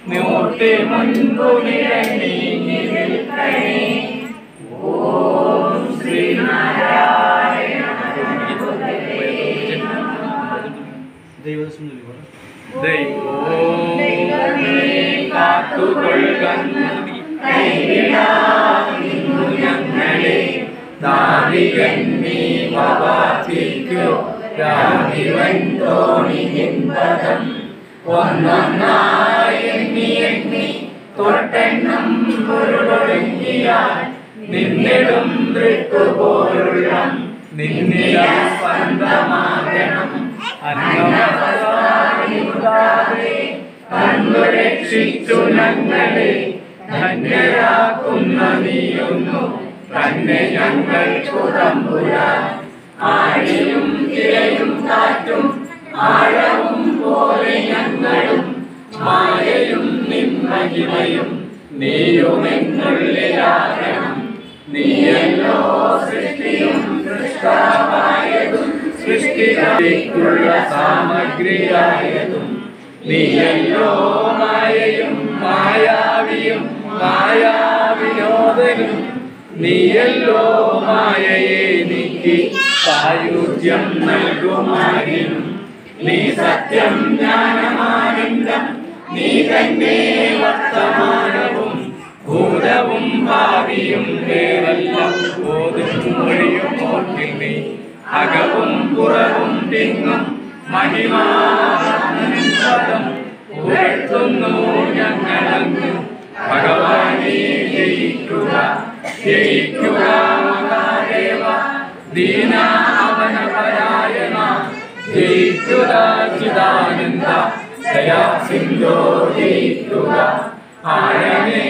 മൂർത്തി മുൻപു നീങ്ങി നിൽക്കണേ. ഓം ശ്രീനാരായണ ദൈവമേ കാത്തുകൊള്ളുക ഞങ്ങളെ നാവികൻ നീ വാർത്തിക്കോ രാവിവൻ തോണി നിൻപദം ഒന്നൊന്നായി എണ്ണി എണ്ണി തൊട്ടെണ്ണം പൊരുളൊടുങ്ങിയാൽ നിന്നിടും ദൃക്കുപോലുള്ള നിന്നില സ്പന്ദമാകണം അന്നവസാനിക്കാതെ കണ്ടു രക്ഷിച്ചു ഞങ്ങളെ ധന്യരാക്കുന്ന നീയൊന്നു തന്നെ ഞങ്ങൾക്കു തമ്പുരാൻ. ആഴിയും തിരയും കാറ്റും ആഴവും പോലെ ഞങ്ങളും മായയും നിമ്മഹിമയും നീയുമെന്നുള്ളിലാകണം. നീയല്ലോ സൃഷ്ടിയും സൃഷ്ടാവായതും സൃഷ്ടിക്കുള്ള സാമഗ്രിയായതും നീയല്ലോ മായയും മായാവിയും മായാവിനോദനും നീയല്ലോ മായയെ നീക്കി സായുജ്യം നൽകുമാകിനും. നീ സത്യം ജ്ഞാനമാനന്ദം നീ തന്നെ വർത്തമാനവും ഭൂതവും ഭാവിയും വേറെല്ലാം ബോധം മൊഴിയും ഓർക്കിൽ നീ അകവും പുറവും തിങ്ങും മഹിമാപദം ഉയർത്തുന്നു ഞങ്ങളങ്ങ്. ഭഗവാനെ ജയിക്കുക ജയിക്കുക മഹാദേവ ദീനാവനപരായണ ജയിക്കുക ചിദാനന്ദ ദയാ സിന്ധോ ജയിക്കുക ആഴമേ